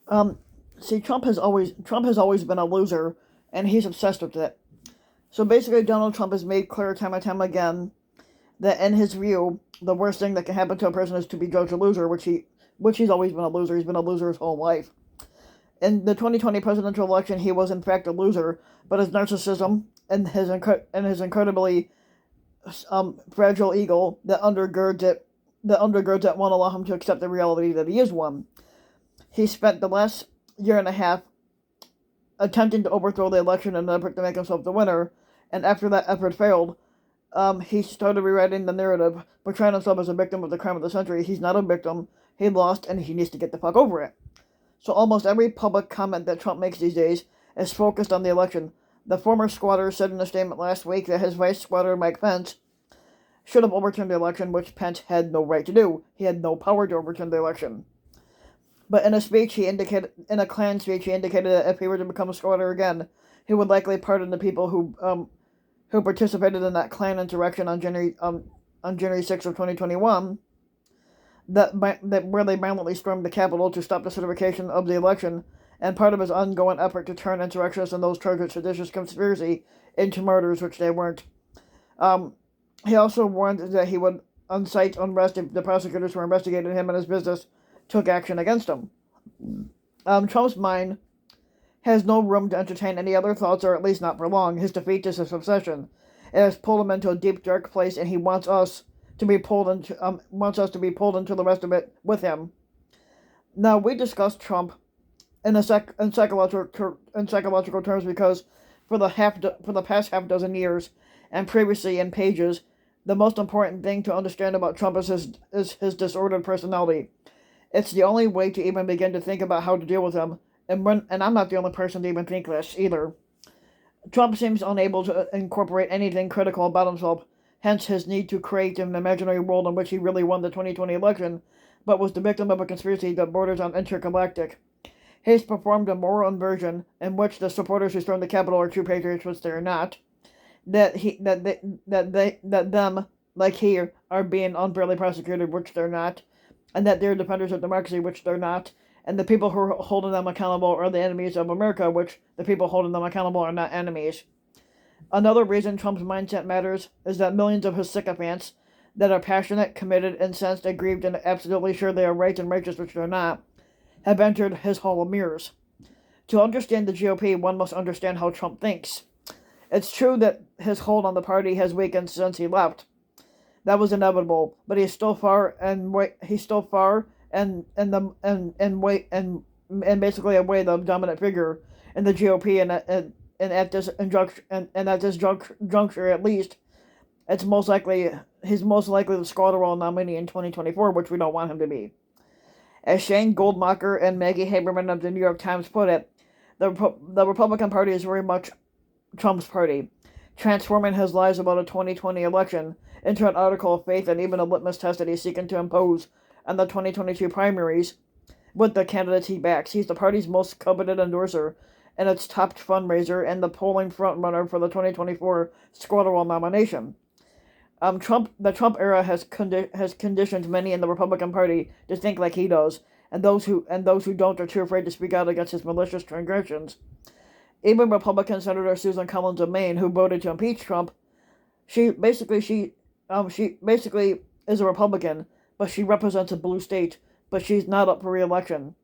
Um, See, Trump has always been a loser, and he's obsessed with it. So basically, Donald Trump has made clear time and time again that, in his view, the worst thing that can happen to a person is to be judged a loser, which he's always been a loser. He's been a loser his whole life. In the 2020 presidential election, he was in fact a loser, but his narcissism and his incredibly fragile ego that undergirds it won't allow him to accept the reality that he is one. He spent the last year and a half attempting to overthrow the election in an effort to make himself the winner, and after that effort failed, he started rewriting the narrative, portraying himself as a victim of the crime of the century. He's not a victim. He lost, and he needs to get the fuck over it. So almost every public comment that Trump makes these days is focused on the election. The former squatter said in a statement last week that his vice squatter, Mike Pence, should have overturned the election, which Pence had no right to do. He had no power to overturn the election. But in a Klan speech, he indicated that if he were to become a squatter again, he would likely pardon the people who participated in that Klan insurrection on January 6th of 2021, that where they violently stormed the Capitol to stop the certification of the election, and part of his ongoing effort to turn insurrectionists and those charged with seditious conspiracy into martyrs, which they weren't. Um, he also warned that he would incite unrest if the prosecutors who were investigating him and his business took action against him. Trump's mind has no room to entertain any other thoughts, or at least not for long. His defeat is his obsession. It has pulled him into a deep, dark place, and he wants us to be pulled into the rest of it with him. Now, we discussed Trump in psychological terms because for the past half dozen years, and previously in pages, the most important thing to understand about Trump is his disordered personality. It's the only way to even begin to think about how to deal with him, and I'm not the only person to even think this either. Trump seems unable to incorporate anything critical about himself, hence his need to create an imaginary world in which he really won the 2020 election, but was the victim of a conspiracy that borders on intergalactic. He has performed a moral inversion in which the supporters who stormed the Capitol are true patriots, which they are not. That them, like he, are being unfairly prosecuted, which they're not, and that they're defenders of democracy, which they're not, and the people who are holding them accountable are the enemies of America, which the people holding them accountable are not enemies. Another reason Trump's mindset matters is that millions of his sycophants that are passionate, committed, incensed, aggrieved, and absolutely sure they are right and righteous, which they're not, have entered his hall of mirrors. To understand the GOP, one must understand how Trump thinks. It's true that his hold on the party has weakened since he left. That was inevitable, but he's still far and basically away the dominant figure in the GOP, and at this juncture at least, he's most likely the Scotterall nominee in 2024, which we don't want him to be. As Shane Goldmacher and Maggie Haberman of the New York Times put it, the Republican Party is very much Trump's party, transforming his lies about a 2020 election into an article of faith and even a litmus test that he's seeking to impose on the 2022 primaries with the candidates he backs. He's the party's most coveted endorser and its top fundraiser and the polling frontrunner for the 2024 Scotterall nomination. The Trump era has conditioned many in the Republican Party to think like he does, and those who don't are too afraid to speak out against his malicious transgressions. Even Republican Senator Susan Collins of Maine, who voted to impeach Trump, she basically is a Republican, but she represents a blue state, but she's not up for re-election,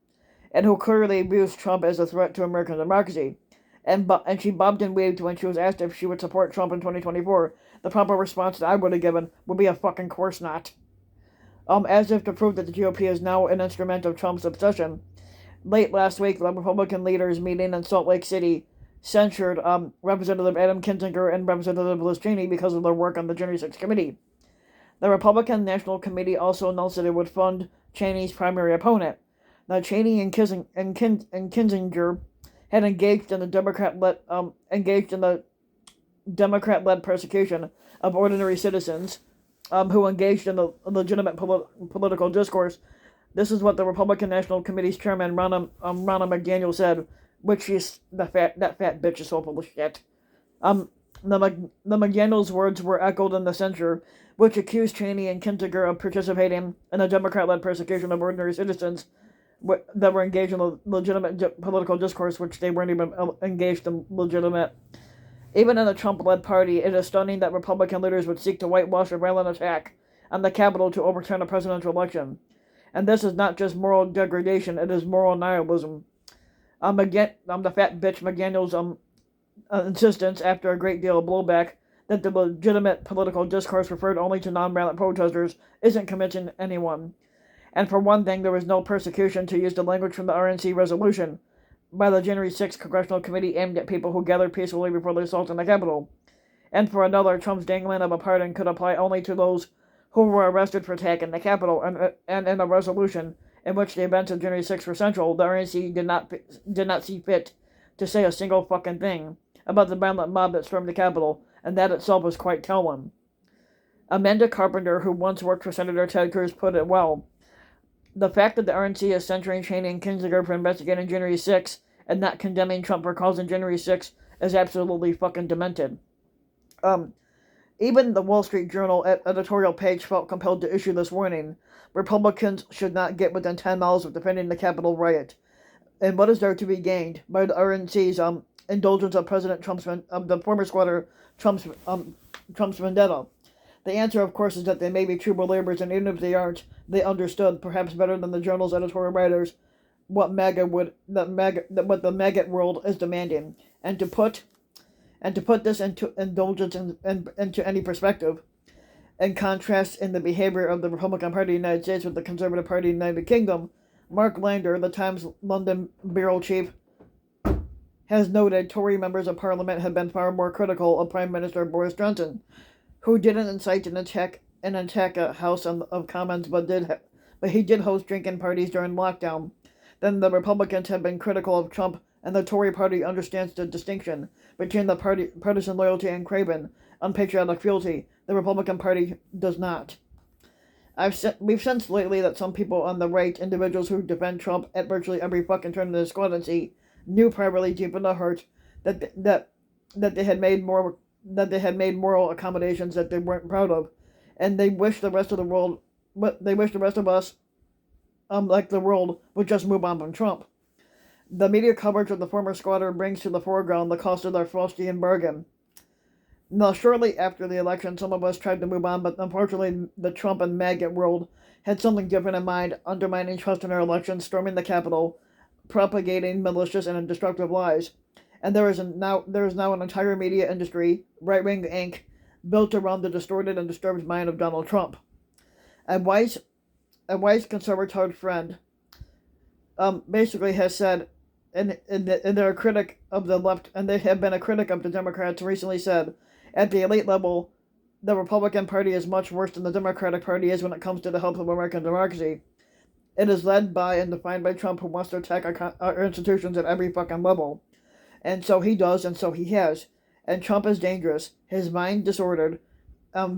and who clearly views Trump as a threat to American democracy. And she bobbed and weaved when she was asked if she would support Trump in 2024. The proper response that I would have given would be a fucking course not. As if to prove that the GOP is now an instrument of Trump's obsession. Late last week, the Republican leaders meeting in Salt Lake City censured Representative Adam Kinzinger and Representative Liz Cheney because of their work on the January 6th committee. The Republican National Committee also announced that it would fund Cheney's primary opponent. Now, Cheney and Kinzinger had engaged in the Democrat-led persecution of ordinary citizens who engaged in the legitimate political discourse. This is what the Republican National Committee's chairman, Ronna McDaniel, said, which is that fat bitch is so full of shit. The McDaniel's words were echoed in the censure, which accused Cheney and Kinzinger of participating in a Democrat-led persecution of ordinary citizens, that were engaged in legitimate political discourse, which they weren't even engaged in legitimate. Even in the Trump-led party, it is stunning that Republican leaders would seek to whitewash a violent attack on the Capitol to overturn a presidential election. And this is not just moral degradation, it is moral nihilism. The fat bitch McDaniel's insistence, after a great deal of blowback, that the legitimate political discourse referred only to nonviolent protesters isn't convincing anyone. And for one thing, there was no persecution, to use the language from the RNC resolution, by the January 6th Congressional Committee aimed at people who gathered peacefully before the assault on the Capitol. And for another, Trump's dangling of a pardon could apply only to those who were arrested for attacking the Capitol, and in a resolution in which the events of January 6th were central, the RNC did not see fit to say a single fucking thing about the violent mob that stormed the Capitol, and that itself was quite telling. Amanda Carpenter, who once worked for Senator Ted Cruz, put it well. The fact that the RNC is censuring Cheney and Kinzinger for investigating January 6th and not condemning Trump for causing January 6th is absolutely fucking demented. Even the Wall Street Journal editorial page felt compelled to issue this warning. Republicans should not get within 10 miles of defending the Capitol riot. And what is there to be gained by the RNC's indulgence of President Trump's the former squatter Trump's vendetta? The answer, of course, is that they may be true believers, and even if they aren't, they understood, perhaps better than the journal's editorial writers, what the maggot world is demanding, and to put this into indulgence into any perspective, in contrast in the behavior of the Republican Party of the United States with the Conservative Party of the United Kingdom, Mark Lander, the Times London bureau chief, has noted Tory members of Parliament have been far more critical of Prime Minister Boris Johnson, who didn't incite an attack a House of Commons, but he did host drinking parties during lockdown. Then the Republicans have been critical of Trump, and the Tory party understands the distinction between the partisan loyalty and craven, unpatriotic fealty. The Republican Party does not. We've sensed lately that some people on the right, individuals who defend Trump at virtually every fucking turn of the discordancy, knew privately deep in the heart that they had made moral accommodations that they weren't proud of, and they wish the rest of us, like the world, would just move on from Trump. The media coverage of the former squatter brings to the foreground the cost of their Faustian bargain. Now, shortly after the election, some of us tried to move on, but unfortunately the Trump and maggot world had something different in mind, undermining trust in our elections, storming the Capitol, propagating malicious and destructive lies. And there is now an entire media industry, right-wing Inc., built around the distorted and disturbed mind of Donald Trump. A wise conservative friend basically has said, and they're a critic of the left, and they have been a critic of the Democrats, recently said, at the elite level, the Republican Party is much worse than the Democratic Party is when it comes to the health of American democracy. It is led by and defined by Trump, who wants to attack our institutions at every fucking level. And so he does, and so he has. And Trump is dangerous. His mind disordered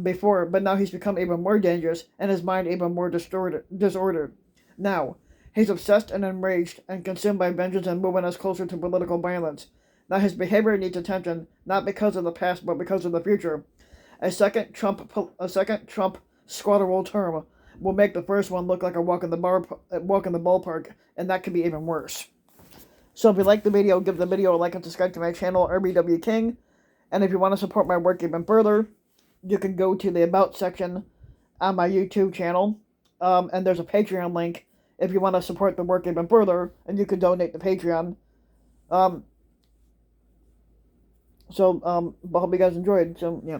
before, but now he's become even more dangerous, and his mind even more disordered. Now, he's obsessed and enraged and consumed by vengeance and moving us closer to political violence. Now his behavior needs attention, not because of the past, but because of the future. A second Trump squatterable term will make the first one look like a walk in the ballpark, and that could be even worse. So if you like the video, give the video a like and subscribe to my channel, RBW King. And if you want to support my work even further, you can go to the About section on my YouTube channel, and there's a Patreon link if you want to support the work even further, and you can donate to Patreon. I hope you guys enjoyed. So, yeah.